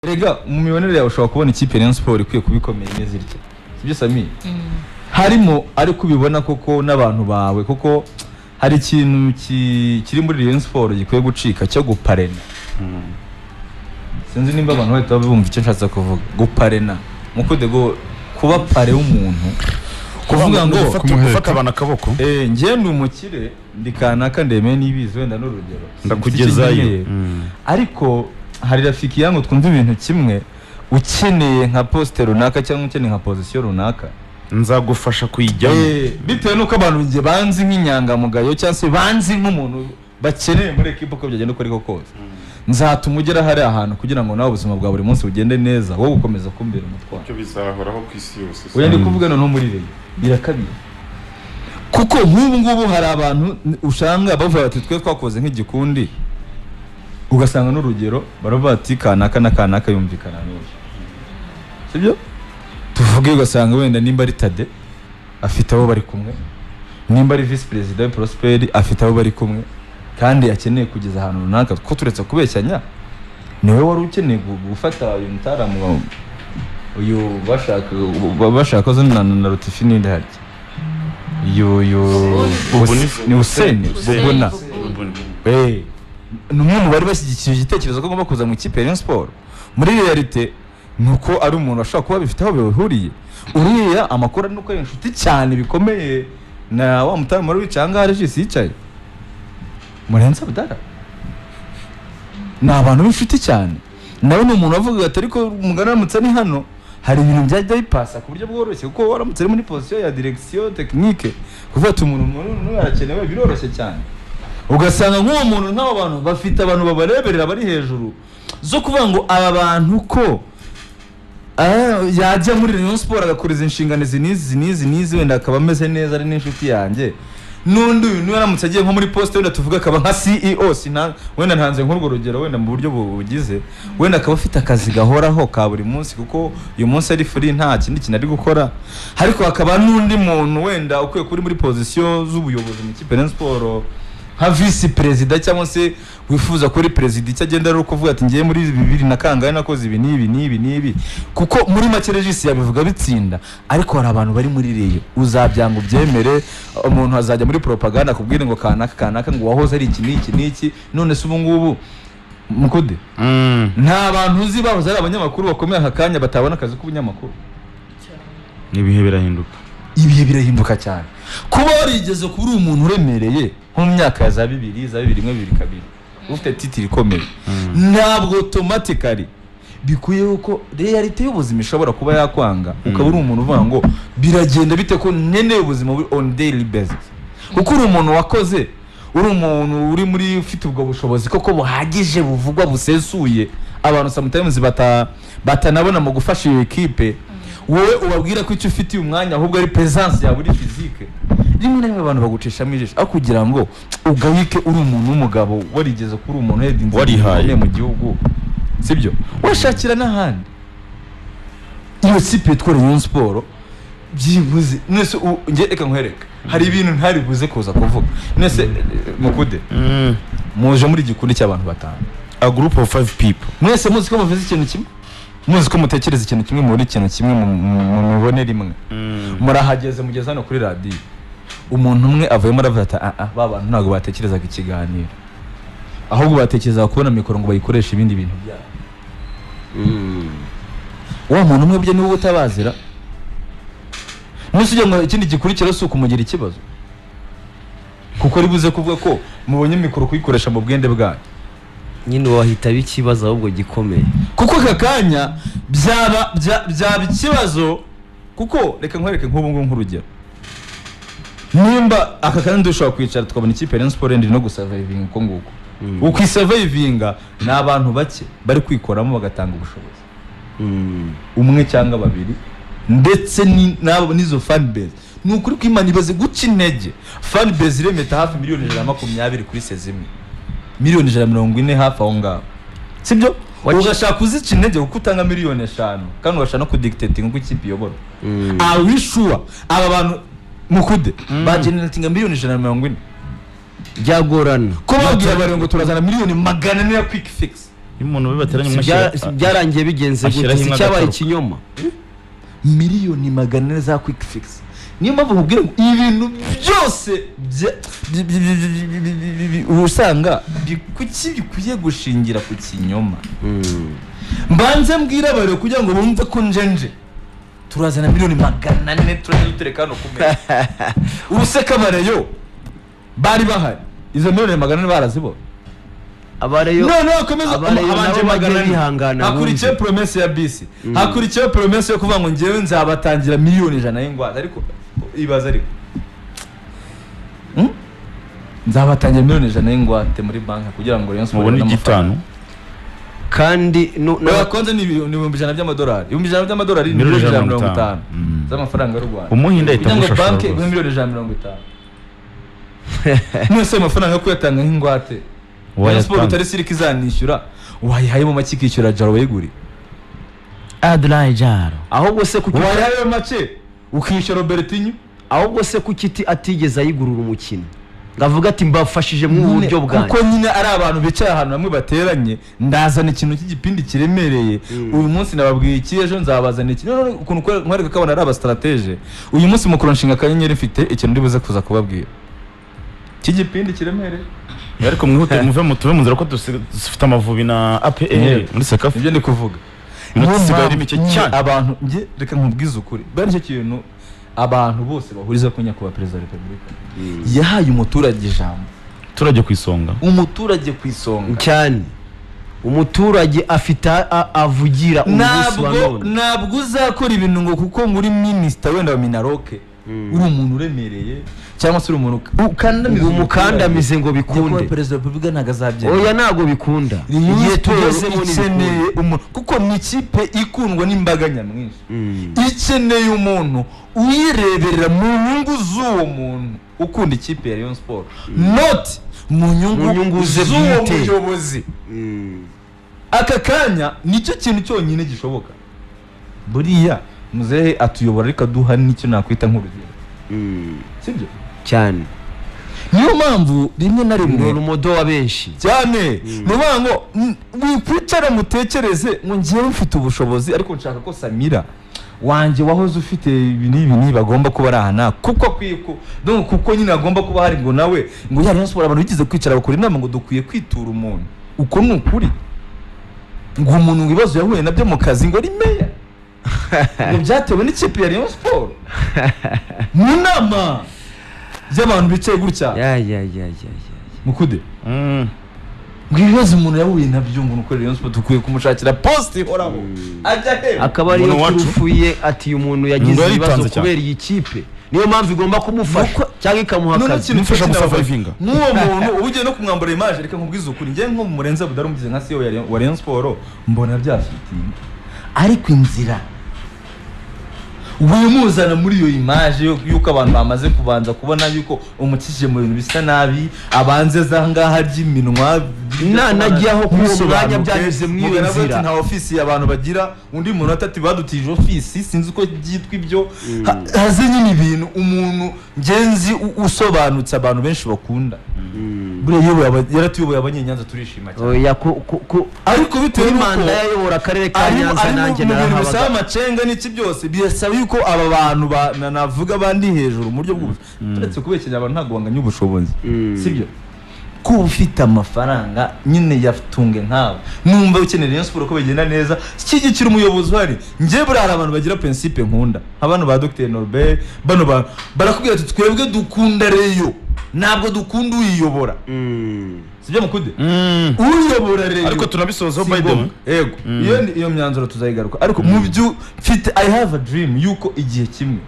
Rega mu mibonere yawe ushobora kubona ikipe Rayon Sport ikwiye kubikomeye neza iryo. Sibyo Sami? Harimo ari kubibona koko n'abantu bawe koko hari ikintu kiri muri Rayon Sport gikwiye gucika cyo guparena. Sinzi nimba abantu bahita bumva icyo nshatse kuvuga. Guparena. Muko dego kuba pare w'umuntu. Kuvuga ngo gufata abana akaboko. Ngiye ndi umukire ndikanaka ndeme nibizi wenda n'urugero. Ndakugezayo. Ariko hari rafiki yangu twumva ibintu kimwe ukeneye nka poste runaka cyangwa ukeneye nka position runaka nzagufasha kuyijyamo bitewe nuko abantu nge banzi nk'inyangamugayo cyangwa se banzi nk'umuntu bakeneye muri equipe uko byagenda uko ariko kose nzatuma ugera hari ahantu kugira ngo nawe ubuzima bwa buri munsi bugende neza wowe gukomeza kumbera umutwaro cyo bizahoraho ku isi yose oya ndi kuvuga no muri reyo birakabira kuko nk'ubu ngubu hari abantu ushanga bavuga bati twe twakoze nk'igikundi ugasanga n'urugero baravuga ati kanaka na kanaka yumvikana neza sibyo tuvuge ugasanga wenda nimba ari Tade afite abo bari kumwe nimba ari vice president Prosper afite abo bari kumwe kandi akeneye kugeza ahantu runaka ko turetse kubeshyanya niwe wari ukeneye gufata uyu mutaramu uyu bashaka zo na Latifi ninde harya ni Hussein Bubona numwe mu bari bashyigikiye igitekerezo ko ngomba kuza mu ikipe ya Rayon Sport muri realite nuko ari umuntu ashaka kuba bifite aho bihuriye uriya amakuru nuko ari inshuti cyane bikomeye na wa mutari muri wicanga hari jisi yicaye Murenza Budara na abantu b'inshuti cyane nawe ni umuntu avuga ati ariko umugana ramutse ni hano hari ibintu byajya bipasa ku buryo bworoshye kuko waramutse muri position ya direction technique kuvuga ati umuntu arakenewe biroroshye cyane ugasanga nk'uwo muntu n'abo bantu bafite abantu babareberera bari hejuru zo kuvuga ngo aba bantu ko yajya muri Rayon Sport agakoreza inshingano zinizi wenda akaba ameze neza ari n'inshuti yanjye n'undi uyu niwe aramutse agiye nko muri poste wenda tuvuga akaba nka CEO wenda ntanze nk'urwo rugero wenda mu buryo bugize wenda akaba afite akazi gahoraho ka buri munsi kuko uyu munsi ari free nta kindi kintu ari gukora ariko hakaba n'undi muntu wenda ukwiye kuri muri position z'ubuyobozi mu kipe Rayon Sport nka vice president cyangwa se wifuza kuri president cyagenda ari kuvuga ati ngiye muri 2000 na kangahe nakoze ibi nibi kuko muri make regisi yabivuga bitsinda ariko hari abantu bari muri reyo uzabyanga ubyemere umuntu azajya muri propaganda kubwira ngo kanaka ngo wahoze ari iki none se ubu ngubu mukude nta bantu uzi bahoze ari abanyamakuru bakomeye akakanya batabona akazi k'ubunyamakuru ibihe birahinduka cyane kuba warigeze kuri umuntu uremereye mu myaka ya za 2001 ufite titiri ikomeye ntabwo automatically bikuye uko reality y'ubuzima ishobora kuba yakwanga ukaba uri umuntu uvuga ngo biragenda bite ko nkeneye ubuzima on daily basis kuko uri umuntu wakoze uri umuntu uri muri ufite ubwo bushobozi koko buhagije buvugwa busesuye abantu sometimes batanabona mu gufasha iyo equipe wowe ubabwira ko icyo ufite umwanya ahubwo ari presence ya buri physique rimwe na rimwe abantu bagucishamo ijisho aho kugira ngo ugawike uri umuntu w'umugabo warigeze kuri umuntu warihaye mu gihugu sibyo washakira n'ahandi iyo sipe twore Rayon Sport byibuze nese nge reka nkwereka hari ibintu ntari buze kuza kuvuga nese mukude muje muri gikundi cy'abantu batanu a group of 5 people mwese muzi ko bavuze ikintu kimwe muzi ko mutekereza ikintu kimwe muri ikintu kimwe mu mibone rimwe murahageze mugeze hano kuri radio umuntu umwe avuyemo aravuga ati ba bantu ntabwo batekerezaga ikiganiro ahubwo batekerezaga kubona mikoro ngo bayikoreshe ibindi bintu byabo wa muntu umwe bye niwe utabazira nusujye ngo ikindi gikurikira si ukumugira ikibazo kuko ari buze kuvuga ko mubonye mikoro kuyikoresha mu bwende bwanyu nyine wahita bikibazo ahubwo gikomeye kuko kakanya byaba ikibazo kuko reka nkwereke nk'ubu ngubu nk'urugero nimba aka kandi ushobora kwicara tukabona ikipe Rayon Sport no gusurviving uko nguko ukwisurvivinga ni abantu bake bari kwikoramo bagatanga ubushobozi umwe cyangwa babiri ndetse n'izo fan base ni ukuri kwimana ibaze guca intege fan base iremeta hafi miliyoni 120 kuri sezimwe miliyoni 140 hafi aho ngaho sibyo ugashaka uzica intege kuko utanga miliyoni 5 kandi ugashaka no kudictating uko ikipe iyobora awishura aba bantu mukude bageneratinga miliyoni 140 byagorana ko babwira bare ngo turazana miliyoni 400 ya quick fix iyo umuntu bibateranye byarangiye bigenze gute cyabaye ikinyoma miliyoni 400 za quick fix niyo mpamvu nkubwira ngo ibintu byose usanga kuki bikwiye gushingira ku kinyoma mbanze mbwira bare kugira ngo bumve ko njenje turazana miliyoni 400 turadutereka hano kumeza ubuseka bareyo bari bahari izo miliyoni 400 barazibona abareyo no akomeza abanje bihangana hakurikiye promesse ya bisi hakurikiye promesse yo kuvuga ngo ngewe nzabatangira miliyoni 100 y'ingwate ariko ibaza ariko nzabatangira miliyoni 100 y'ingwate muri banki kugira ngo Rayon Sport mubone igitanu kandi bakonze ni $100 by'amadolari $100 ni $150 z'amafaranga y'u Rwanda umuhinda itamusha banki miliyoni 150 mwese amafaranga yo kuyatanga nk'ingwate Rayon Sport utari sirika izanishyura wayihaye mu make ikishyura Jaro weguri Adlai Jaro ahubwo se kuki wayihaye mu make ukishyura Robertinho ahubwo se kuki atigeze ayigurura umukino ngavuga ati mbafashije mu buryo bwanjye kuko nyine ari abantu bicaye ahantu bamwe bateranye ndazana ikintu cy'igipindi kiremereye uyu munsi nababwiye iki ejo nzabazana iki ukuntu nkwereka ko abantu ari aba strategie uyu munsi mukuru nshinga kanyenyeri mfite ikintu ndibuze kuza kubabwira cy'igipindi kiremereye ariko mwihute muve mutuve munzira ko dufite amavubi na APR muri Sekafa ibyo ndi kuvuga nsigaye mike cyane abantu nge reka nkubwize ukuri bari cyo kintu abantu bose bahuriza ku nyakubahwa perezida wa Repubulika yahaye umuturage ijambo umuturage ku isonga cyane umuturage afite avugira umunsi wa none ntabwo uzakora ibintu ngo kuko muri minister wenda wa Minaroke uri umuntu uremereye cyangwa se uri umuntu umukandamize ngo bikunde perezida wa Repubulika ntago azabyemera oya ntago bikunda igihe tugezemo ni kuko ni ikipe ikundwa n'imbaga nyamwinshi ikeneye umuntu uyireberera mu nyungu z'uwo muntu ukunda ikipe ya Rayon Sport not mu nyungu z'uwo muyobozi aka kanya nicyo kintu cyonyine gishoboka buriya muzehe atuyobora ariko aduha n'icyo nakwita nk'urugero sibyo cyane niyo mpamvu rimwe na rimwe urumodo wa benshi cyane nuvuga ngo wikwicara mutekereze ngo ngiye mfite ubushobozi ariko nshaka ko Samira wanje wahoze ufite ibi bagomba kuba arahana kuko nyine agomba kuba hari ngo nawe ngo ya Rayon Sport abantu bigize kwicara bakora inama ngo dukwiye kwitura umuntu uko ni ukuri ngo umuntu wibazo yahuye nabyo mu kazi ngo ari meya ngo byatewe n'ikipe ya Rayon Sport mu nama y'abantu bicaye gutya mukude ibibazo umuntu yahuye nabyo ngo nuko Rayon Sport dukwiye kumushakira post ihoraho ajya he akaba ariyo turufuye ati uyu muntu yagize ibibazo kubera iyi kipe niyo mpamvu igomba kumufasha cyangwa ikamuha akazi nimufasha gusurvivinga n'uwo muntu ubugiye no kumwambura image reka nkubwize ukuri njye nko mu Murenzi Budari umugize nka CEO wa Rayon Sport mbona byafitiye ariko inzira wimuzana muri iyo image yuko abantu bamaze kubanza kubona yuko umukishije mu bintu bisa nabi abanze zangaha ry'iminwa najyaho kusobanura byanyuze mu iyo nzira nta office y'abantu bagira undi muntu atati badutije office sinzi uko byitwa ibyo haze nyine ibintu umuntu ngenzi usobanutse abantu benshi bakunda buriya yaratuyoboye abanyenyanza turishima cyane ariko bitewe n'imanda yayobora akarere ka Nyanza nanjye narahabaga bisaba amacenga n'iki byose birasaba yuko aba bantu navuga bandi hejuru mu buryo bw'ubushobozi turetse kubekenya abantu ntabwo banganya ubushobozi sibyo kuba ufite amafaranga nyine yatunge nkawe numva ukeneye Rayon Sport ko bigenda neza kigikira umuyobozi uhari ngiye buri hari abantu bagira principe nkunda abantu ba Dr Norbert bano barakubwira ati twebwe dukunda Rayon ntabwo dukunda uyiyobora sibyo mukude uyiyobora Rayon ariko tunabisozaho by the way yego iyo myanzuro tuzayigaruka ariko mu byo mfite I have a dream yuko igihe kimwe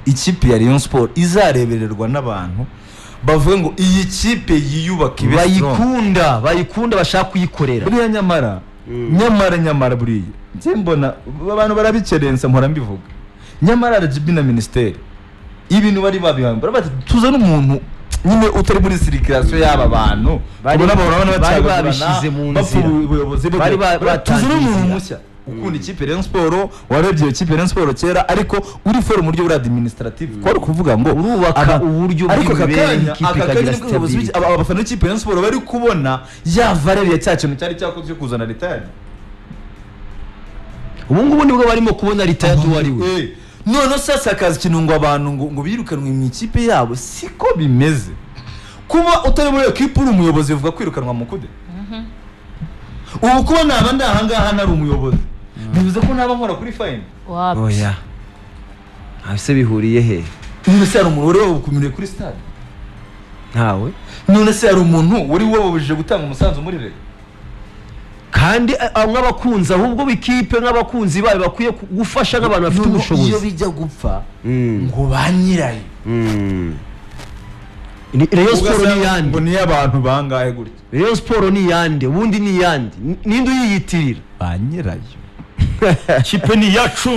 ikipe ya Rayon Sport izarebererwa n'abantu bavuga ngo iyi kipe yiyubaka bayikunda bashaka kuyikorera buriya nyamara buriya nze mbona abantu barabikerensa mpora mbivuga nyamara RGB na ministeri ibintu bari babihambura bati tuzana umuntu nyine utari muri circulation y'aba bantu bari babishyize mu nzira bari tuzana umuntu mushya ukunda ikipe Rayon Sport warebye iyo kipe Rayon Sport kera ariko uri for mu buryo bwa administrative ko ari kuvuga ngo urubaka uburyo bw'imibereho ikipe ikagira stability abafana b'ikipe Rayon Sport bari kubona ya valeur ya cya kintu cyari cyakoze kuzana retired ubu ngubu nibwo barimo kubona retired wari we none sasa akazi kintu ngo abantu ngo birukanwe mu ikipe yabo siko bimeze kuba utari muri equipe uri umuyobozi uvuga kwirukanwa mu kude ubu kuba naba ndahangaha nari umuyobozi bivuze ko naba nkora kuri fine oya abise bihuriye he none se hari umuntu uri wabukumiriye kuri stade ntawe none se hari umuntu uri wabujije gutanga umusanzu muri rege kandi nk'abakunzi ahubwo bikipe nk'abakunzi bayo bakwiye gufasha nk'abantu bafite ubushobozi iyo bijya gupfa ngo banyirayo Rayon Sport ni yande ngo ni abantu bangahe gutya Rayon Sport ni yande ubundi ni yande ninde uyiyitirira banyirayo ikipe ni yacu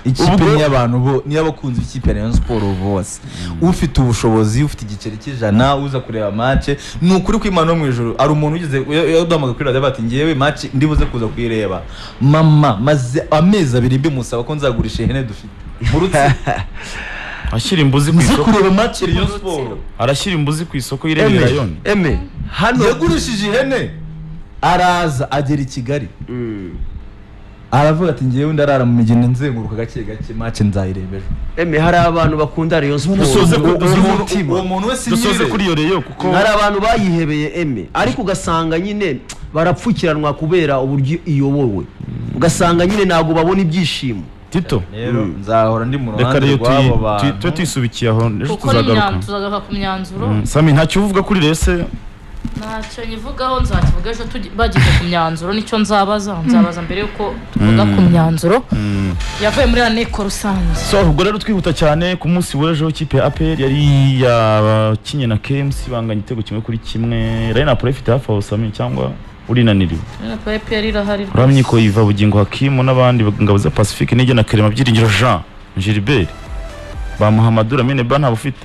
ikipe ni abantu bo ni abakunzi b'ikipe Rayon Sport bose ufite ubushobozi ufite igiceri cy'ijana uza kureba match ni ukuri kw'Imana mu ijuru ari umuntu ugize yadamaga kuri radio bati ngiyewe match ndibuze kuza kuyireba mama maze amezi abiri bimusaba ko nzagurisha ihene dufite murutse ashyira imbuzi ku isoko kureba match Rayon Sport arashyira imbuzi ku isoko y'iremera Rayon hano yagurishije ihene araza agera i Kigali aravuga ati ngiyewe ndarara mu migeni nzenguruka gake gake match nzayirebeje hari abantu bakunda Rayon Sport uwo muntu wese dusoze kuri iyo Rayon kuko hari abantu bayihebeye ariko ugasanga nyine barapfukiranwa kubera uburyo iyobowe ugasanga nyine ntago babona ibyishimo Tito rero nzahora ndi mu ruhande rwabo bantu twe twisubikiye aho ejo tuzagaruka ku myanzuro Sami ntacyo uvuga kuri rese ntacyo nyivugaho nzakivuga ejo bagiye ku myanzuro nicyo nzabaza mbere yuko tuvuga ku myanzuro yavuye muri inteko rusange so ubwo rero twihuta cyane ku munsi w'ejo kipe ya APR yari yakinye na KMC banganya igitego kimwe kuri kimwe Rayon Sport ifite hafi aho Sami cyangwa urinaniriwe APR irahari uramye ko Iva Bugingo Hakimu n'abandi ngabo za Pacifique n'ijye na Kerema Byiringiro Jean Gilbert ba Muhammadu Lamine Ba nta bufite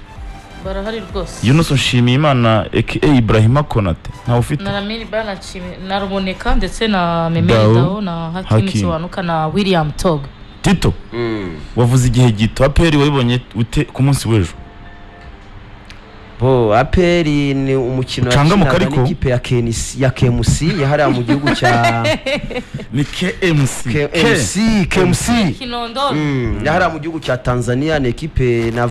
barahari rwose Yunus Nshimiyimana aka Ibrahima Konate nta bufite na Lamine Ba na Ruboneka ndetse na Memedao na Hakimu Kiwanuka na William Tog Tito wavuze igihe gito APR wabibonye ute ku munsi w'ejo APR ni umukino wakinaga n'ikipe ya KMC yahariya mu gihugu cya ni KMC Kinondo yahariya mu gihugu cya Tanzania ni ekipe na